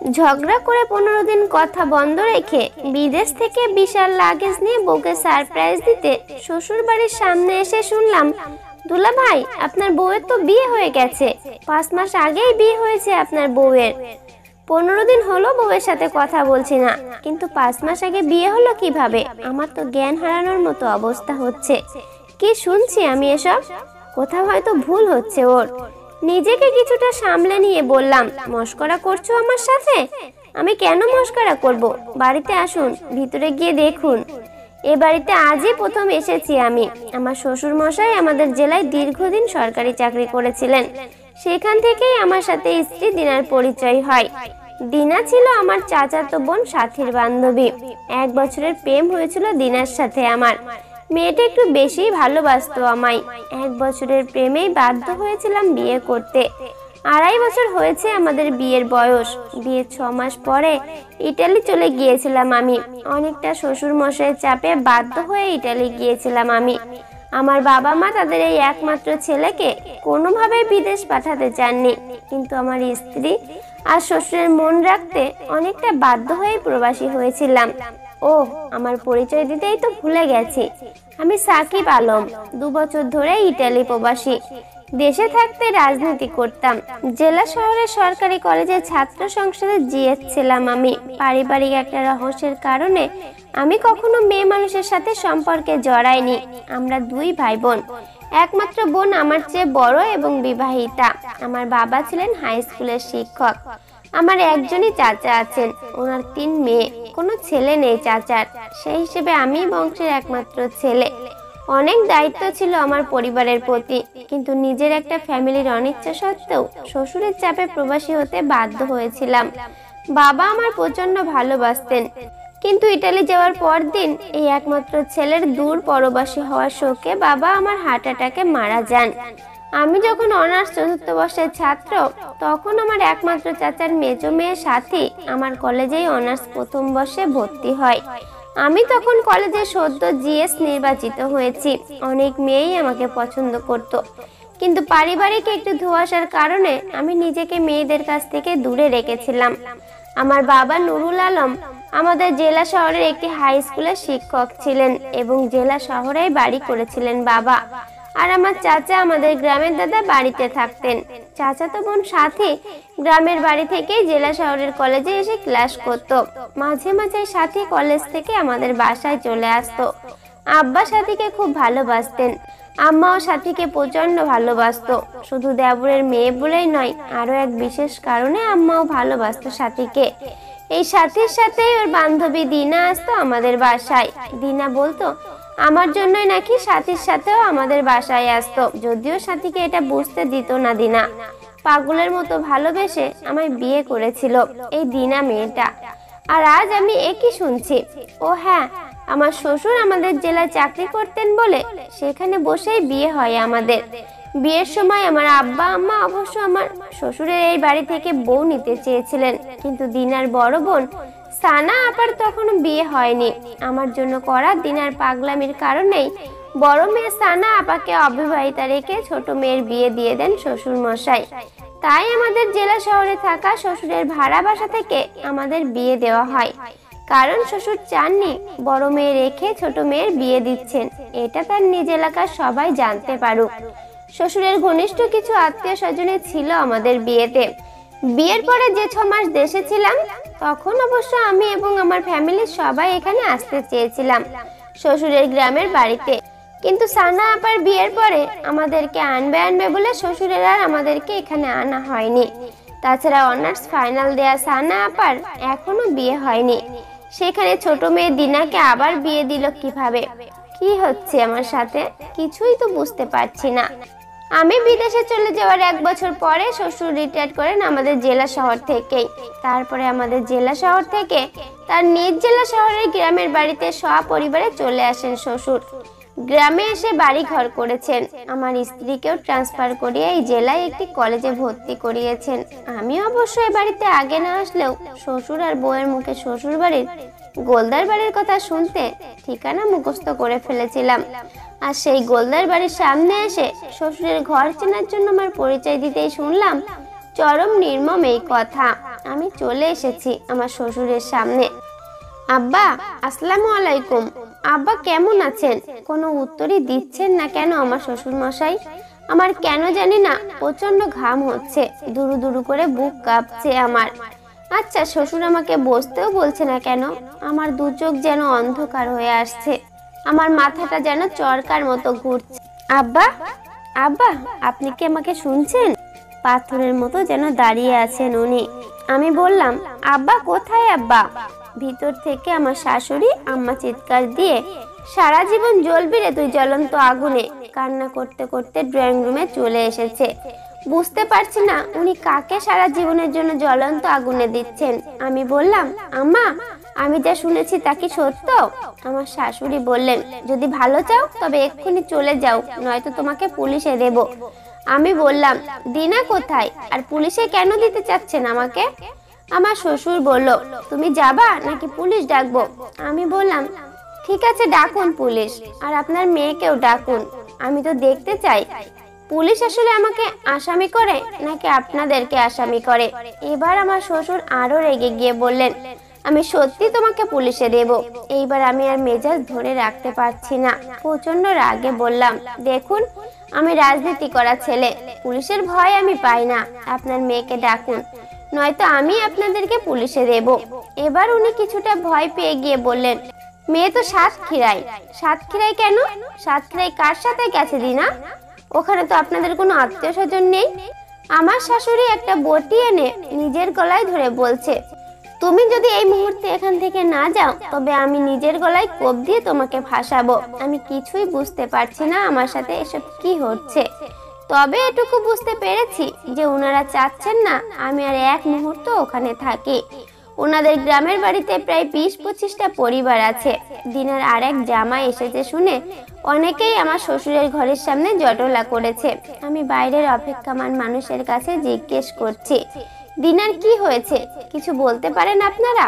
ঝগড়া করে 15 দিন কথা বন্ধ রেখে বিদেশ থেকে বিশাল লাগেজ নিয়ে বউকে সারপ্রাইজ দিতে শ্বশুর বাড়ির সামনে এসে শুনলাম, দুলা ভাই আপনার বউয়ের তো বিয়ে হয়ে গেছে। 5 মাস আগেই বিয়ে হয়েছে আপনার বউয়ের। 15 দিন হলো বউয়ের সাথে কথা বলছি না, কিন্তু 5 মাস আগে বিয়ে হলো কিভাবে? আমার তো জ্ঞান হারানোর মতো অবস্থা হচ্ছে। কি শুনছি আমি এসব? কোথাও হয়তো ভুল হচ্ছে ওর। নিজেকে কিছুটা সামলে নিয়ে বললাম, মস্করা করছো আমার সাথে? আমি কেন মস্করা করব? বাড়িতে আসুন, ভিতরে গিয়ে দেখুন। এ বাড়িতে আজই প্রথম এসেছি আমি। আমার শ্বশুর মশাই আমাদের জেলায় দীর্ঘদিন সরকারি চাকরি করেছিলেন। সেখান থেকেই আমার সাথে স্ত্রী দিনার পরিচয় হয়। দিনা ছিল আমার চাচাতো বোন সাথীর বান্ধবী। 1 বছরের প্রেম হয়েছিল দিনার সাথে আমার। মেয়েটা একটু বেশি ভালোবাসতো আমায়। 1 বছরের প্রেমেই বাধ্য হয়েছিলাম বিয়ে করতে। 2.5 বছর হয়েছে আমাদের বিয়ের বয়স। বিয়ের 6 মাস পরে ইটালি চলে গিয়েছিলাম আমি। অনেকটা শ্বশুর মশাইয়ের চাপে বাধ্য হয়ে ইটালি গিয়েছিলাম আমি। আমার বাবা মা তাদের এই একমাত্র ছেলেকে কোনোভাবেই বিদেশ পাঠাতে চাননি, কিন্তু আমার স্ত্রী আর শ্বশুরের মন রাখতে অনেকটা বাধ্য হয়ে প্রবাসী হয়েছিলাম। ও, আমার পরিচয় দিতেই তো ভুলে গেছি। আমি সাকিব আলম, 2 বছর ধরে ইটালি প্রবাসী। দেশে থাকতে রাজনীতি করতাম। জেলা শহরের সরকারি কলেজের ছাত্র সংসদের জিএস ছিলাম আমি। পারিবারিক একটা রহস্যের কারণে আমি কখনো মেয়ে মানুষের সাথে সম্পর্কে জড়াইনি। আমরা 2 ভাই বোন। একমাত্র বোন আমার চেয়ে বড় এবং বিবাহিতা। আমার বাবা ছিলেন হাই স্কুলের শিক্ষক। আমার একজনই চাচা আছেন, ওনার 3 মেয়ে, কোনো ছেলে নেই চাচার। সেই হিসেবে আমি বংশের একমাত্র ছেলে। অনেক দায়িত্ব ছিল আমার পরিবারের প্রতি, কিন্তু নিজের একটা ফ্যামিলির অনিচ্ছা সত্ত্বেও শ্বশুরের চাপে প্রবাসী হতে বাধ্য হয়েছিলাম। বাবা আমার প্রচন্ড ভালোবাসতেন, কিন্তু ইটালি যাওয়ার পর দিন এই একমাত্র ছেলের দূর পরবাসী হওয়ার শোকে বাবা আমার হার্ট অ্যাটাকে মারা যান। আমি যখন অনার্স 4র্থ বর্ষের ছাত্র, তখন আমার একমাত্র চাচার মেজো মেয়ের সাথী আমার কলেজেই অনার্স 1ম বর্ষে ভর্তি হয়। আমি তখন কলেজে সদ্য জিএস নির্বাচিত হয়েছি। অনেক মেয়েই আমাকে পছন্দ করত, কিন্তু পারিবারিক একটু ধোঁয়াশার কারণে আমি নিজেকে মেয়েদের কাছ থেকে দূরে রেখেছিলাম। আমার বাবা নুরুল আলম আমাদের জেলা শহরের একটি হাই স্কুলের শিক্ষক ছিলেন এবং জেলা শহরেই বাড়ি করেছিলেন বাবা। আর আমার চাচা আমাদের গ্রামের দাদা বাড়িতে থাকতেন। চাচাতো বোন সাথী গ্রামের বাড়ি থেকেই জেলা শহরের কলেজে এসে ক্লাস করত। মাঝে মাঝে সাথী কলেজ থেকে আমাদের বাসায় চলে আসতো। আব্বা সাথীকে খুব ভালোবাসতেন। আম্মাও সাথীকে প্রচন্ড ভালোবাসতো। শুধু দেবরের মেয়ে বলেই নয়, আরো এক বিশেষ কারণে আম্মাও ভালোবাসতো সাথীকে। এই সাথীর সাথেই ওর বান্ধবী দিনা আসতো আমাদের বাসায়। দিনা বলতো আমার জন্যই নাকি সাথীর সাথেও আমাদের বাসায় আসতো, যদিও সাথীকে এটা বুঝতে দিত না দিনা। পাগলের মতো ভালোবেসে আমায় বিয়ে করেছিল এই দিনা মেয়েটা। আর আজ আমি একই শুনছি। ও হ্যাঁ, আমার শ্বশুর আমাদের জেলায় চাকরি করতেন বলে সেখানে বসেই বিয়ে হয় আমাদের। বিয়ের সময় আমার আব্বা আম্মা অবশ্য আমার শ্বশুরের এই বাড়ি থেকে বউ নিতে চেয়েছিলেন, কিন্তু দিনার বড় বোন সানা আপার তখনও বিয়ে হয়নি। আমার জন্য করা দিনার পাগলামির কারণেই বড় মেয়ে সানা আপাকে অবিবাহিতা রেখে ছোট মেয়ের বিয়ে দিয়ে দেন শ্বশুর মশাই। তাই আমাদের জেলা শহরে থাকা শ্বশুরের ভাড়া বাসা থেকে আমাদের বিয়ে দেওয়া হয়, কারণ শ্বশুর চাননি বড় মেয়ে রেখে ছোট মেয়ের বিয়ে দিচ্ছেন, এটা তার নিজ এলাকার সবাই জানতে পারুক। শ্বশুরের ঘনিষ্ঠ কিছু আত্মীয় স্বজনে ছিল আমাদের বিয়েতে। বিয়ের পরে যে 6 মাস দেশে ছিলাম, তখন অবশ্য আমি এবং আমার ফ্যামিলির সবাই এখানে আসতে চেয়েছিলাম শ্বশুরের গ্রামের বাড়িতে, কিন্তু সানা আপার বিয়ের পরে আমাদেরকে আনবে বলে শ্বশুরের আর আমাদেরকে এখানে আনা হয়নি। তাছাড়া অনার্স ফাইনাল দেয়া সানা আপার এখনো বিয়ে হয়নি। সেখানে ছোট মেয়ে দিনাকে আবার বিয়ে দিল কিভাবে? কি হচ্ছে আমার সাথে? কিছুই তো বুঝতে পারছি না। আমি বিদেশে চলে যাওয়ার 1 বছর পরে শ্বশুর রিটায়ার করেন আমাদের জেলা শহর থেকেই। তারপরে আমাদের জেলা শহর থেকে তার নিজ জেলা শহরের গ্রামের বাড়িতে সপরিবারে চলে আসেন শ্বশুর। গ্রামে এসে বাড়ি ঘর করেছেন। আমার স্ত্রীকেও ট্রান্সফার করিয়ে এই জেলায় একটি কলেজে ভর্তি করিয়েছেন। আমি অবশ্য এ বাড়িতে আগে না আসলেও শ্বশুর আর বউয়ের মুখে শ্বশুর বাড়ির গোলদার বাড়ির কথা শুনতে ঠিকানা মুখস্থ করে ফেলেছিলাম। আর সেই গোলদার বাড়ির সামনে এসে শ্বশুরের ঘর চেনার জন্য আমার পরিচয় দিতেই শুনলাম চরম নির্মম এই কথা। আমি চলে এসেছি আমার শ্বশুরের সামনে। আব্বা, আসসালামু আলাইকুম। আব্বা কেমন আছেন? কোনো উত্তরই দিচ্ছেন না কেন আমার শ্বশুর মশাই? আমার কেন জানি না প্রচন্ড ঘাম হচ্ছে, দুরু দুরু করে বুক কাঁপছে আমার। আচ্ছা, শ্বশুর আমাকে বসতেও বলছে না কেন? আমার দু চোখ যেন অন্ধকার হয়ে আসছে, আমার মাথাটা যেন চরকার মতো ঘুরছে। আব্বা, আব্বা, আপনি কি আমাকে শুনছেন? পাথরের মতো যেন দাঁড়িয়ে আছেন উনি। আমি বললাম, আব্বা কোথায় আব্বা? ভিতর থেকে আমার শাশুড়ি আম্মা চিৎকার দিয়ে, সারা জীবন জ্বলবি রে তুই জ্বলন্ত আগুনে, কান্না করতে করতে ড্রয়িং রুমে চলে এসেছে। বুঝতে পারছি না উনি কাকে সারা জীবনের জন্য জ্বলন্ত আগুনে দিচ্ছেন। আমি বললাম, আম্মা, আমি যা শুনেছি তা কি সত্য? আমার শাশুড়ি বললেন, যদি ভালো চাও তবে এক্ষুনি চলে যাও, নয়তো তোমাকে পুলিশে দেব। আমি বললাম, দিনা কোথায়, আর পুলিশে কেন দিতে চাচ্ছেন আমাকে? আমার শ্বশুর বলল, তুমি যাবা নাকি পুলিশ ডাকবো? আমি বললাম, ঠিক আছে ডাকুন পুলিশ, আর আপনার মেয়েকেও ডাকুন। আমি তো দেখতে চাই পুলিশ আসলে আমাকে আসামি করে নাকি আপনাদেরকে আসামি করে। এবার আমার শ্বশুর আরো রেগে গিয়ে বললেন, আমি সত্যি তোমাকে পুলিশে দেব। এইবার আমি আর মেজাজ ধরে রাখতে পারছি না, প্রচন্ড রাগে বললাম, দেখুন আমি রাজনীতি করা ছেলে, পুলিশের ভয় আমি পাই না, আপনার মেয়েকে ডাকুন, নয়তো আমি আপনাদেরকে পুলিশে দেব। এবার উনি কিছুটা ভয় পেয়ে গিয়ে বললেন, মেয়ে তো সাতক্ষীরায়। সাতক্ষীরায় কেন? সাতক্ষীরায় কার সাথে গেছে দিনা? ওখানে তো আপনাদের কোনো আত্মীয় স্বজন নেই। আমার শাশুড়ি একটা বটি এনে নিজের গলায় ধরে বলছে, তুমি যদি এই মুহূর্তে এখান থেকে না যাও তবে আমি নিজের গলায় কোপ দিয়ে তোমাকে ফাঁসাবো। আমি কিছুই বুঝতে পারছি না আমার সাথে এসব কি হচ্ছে। তবে এটুকু বুঝতে পেরেছি যে ওনারা চাচ্ছেন না আমি আর এক মুহূর্ত ওখানে থাকি। ওনাদের গ্রামের বাড়িতে প্রায় 20-25টা পরিবার আছে। দিনার আর এক জামাই এসেছে শুনে অনেকেই আমার শ্বশুরের ঘরের সামনে জটলা করেছে। আমি বাইরের অপেক্ষমান মানুষের কাছে জিজ্ঞেস করছি, দিনার কি হয়েছে, কিছু বলতে পারেন আপনারা?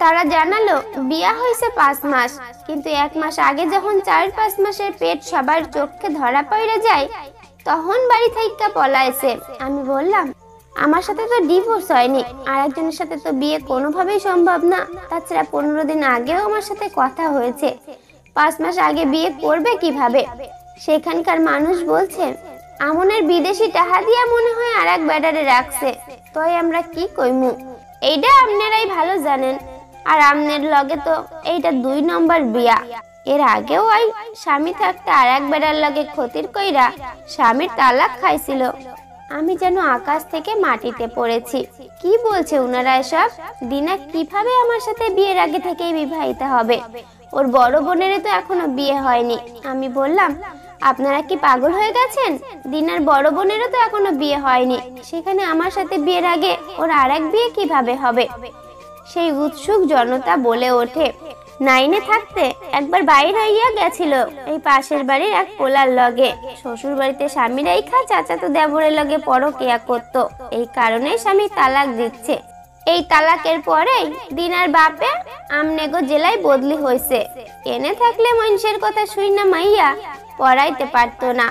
তারা জানালো, বিয়া হয়েছে 5 মাস, কিন্তু 1 মাস আগে যখন 4-5 মাসের পেট সবার চোখে ধরা পড়ে যায় তখন বাড়ি থেকে পলাইছে। আমি বললাম, আমার সাথে তো ডিভোর্স হয়নি, আর একজনের সাথে তো বিয়ে কোনোভাবেই সম্ভব না। তাছাড়া 15 দিন আগেও আমার সাথে কথা হয়েছে, 5 মাস আগে বিয়ে করবে কিভাবে? সেখানকার মানুষ বলছে, আমনের বিদেশি টাকা দিয়া মনে হয় আর এক ব্যাটারে রাখছে। তাই আমরা কি কইমু এইটা আপনারাই ভালো জানেন। আর আমনের লগে তো এইটা 2 নম্বর বিয়া। এর আগেও ওই স্বামী থাকতে আর এক বেড়ার লগে ক্ষতির কইরা স্বামীর তালাক খাইছিল। আমি যেন আকাশ থেকে মাটিতে পড়েছি। কি বলছে ওনারা এসব? দিনা কিভাবে আমার সাথে বিয়ের আগে থেকেই বিবাহিত হবে? ওর বড় বোনেরও তো এখনো বিয়ে হয়নি। আমি বললাম, আপনারা কি পাগল হয়ে গেছেন? দিনার বড় বোনেরও তো এখনো বিয়ে হয়নি, সেখানে আমার সাথে বিয়ের আগে ওর আরেক বিয়ে কিভাবে হবে? সেই উৎসুক জনতা বলে ওঠে, 9-এ থাকতে একবার বাইরে হইয়া গেছিল এই পাশের বাড়ির এক পোলার লগে। শ্বশুর বাড়িতে স্বামী রেখা চাচাতো দেবরের লগে পরকিয়া করত, এই কারণে স্বামী তালাক দিচ্ছে। এই তালাকের পরেই দিনার বাপে আমনেগো জেলায় বদলি হয়েছে। এনে থাকলে মানুষের কথা শুই না মাইয়া পড়াইতে পারতো না।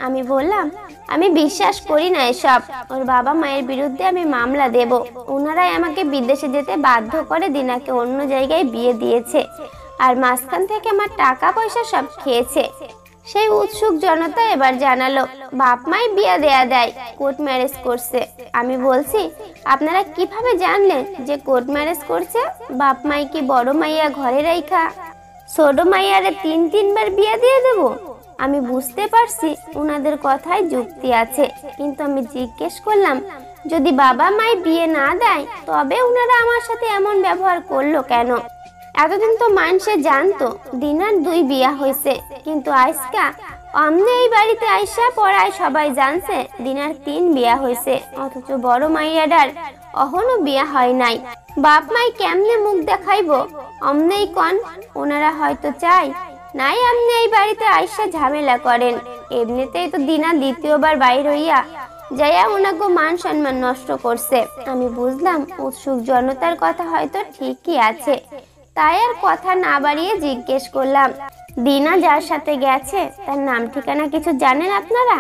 আমি বললাম, আমি বিশ্বাস করি না এসব। ওর বাবা মায়ের বিরুদ্ধে আমি মামলা দেব। ওনারাই আমাকে বিদেশে যেতে বাধ্য করে দিনাকে অন্য জায়গায় বিয়ে দিয়েছে, আর মাঝখান থেকে আমার টাকা পয়সা সব খেয়েছে। সেই উৎসুক জনতা এবার জানালো, বাপ মাই বিয়ে দেয়া দেয়, কোর্ট ম্যারেজ করছে। আমি বলছি, আপনারা কিভাবে জানলেন যে কোর্ট ম্যারেজ করছে? বাপ মাই কি বড় মাইয়া ঘরে রাইখা ছোট মাইয়ারে 3-3 বার বিয়ে দিয়ে দেব? আমি বুঝতে পারছি ওনাদের কথায় যুক্তি আছে, কিন্তু আমি জিজ্ঞেস করলাম, যদি বাবা মাই বিয়ে না দেয় তবে ওনারা আমার সাথে এমন ব্যবহার করলো কেন? এতদিন তো মানুষে জানতো দিনার 2 বিয়া হয়েছে, কিন্তু আজকা আমনে এই বাড়িতে আইসা পড়ায় সবাই জানছে দিনার 3 বিয়া হয়েছে, অথচ বড় মাইয়াডার অহনো বিয়া হয় নাই। বাপ মাই কেমনে মুখ দেখাইবো? আমনেই কন। ওনারা হয়তো চাই নাই আপনি এই বাড়িতে আইসা ঝামেলা করেন। এমনিতেই তো দিনা দ্বিতীয়বার বাইর হইয়া যাইয়া ওনাকে মান সম্মান নষ্ট করছে। আমি বুঝলাম উৎসুক জনতার কথা হয়তো ঠিকই আছে, তাই আর কথা না বাড়িয়ে জিজ্ঞেস করলাম, দিনা যার সাথে গেছে তার নাম ঠিকানা কিছু জানেন আপনারা?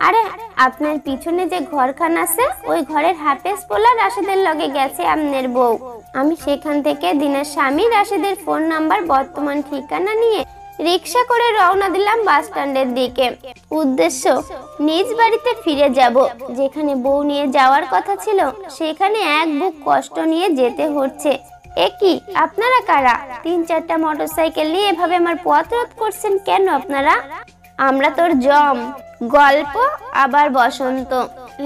আরে আপনার পিছনে যে ঘরখান আছে ওই ঘরের হাফেজ পোলা রাশেদের লগে গেছে আপনার বউ। আমি সেখান থেকে দিনের স্বামী রাশেদের ফোন নাম্বার বর্তমান ঠিকানা নিয়ে রিক্সা করে রওনা দিলাম বাস স্ট্যান্ডের দিকে। উদ্দেশ্য নিজ বাড়িতে ফিরে যাব। যেখানে বউ নিয়ে যাওয়ার কথা ছিল সেখানে এক বুক কষ্ট নিয়ে যেতে হচ্ছে। একই আপনারা কারা? 3-4টা মোটরসাইকেল নিয়ে এভাবে আমার পথ রোধ করছেন কেন আপনারা? আমরা তোর জম। গল্প আবার বসন্ত,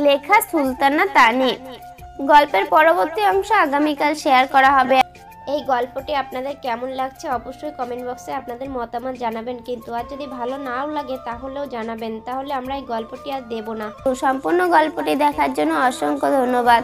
লেখা সুলতানা তানি। গল্পের পরবর্তী অংশ আগামীকাল শেয়ার করা হবে। এই গল্পটি আপনাদের কেমন লাগছে অবশ্যই কমেন্ট বক্সে আপনাদের মতামত জানাবেন, কিন্তু আর যদি ভালো নাও লাগে তাহলেও জানাবেন, তাহলে আমরা এই গল্পটি আর দেব না। তো সম্পূর্ণ গল্পটি দেখার জন্য অসংখ্য ধন্যবাদ।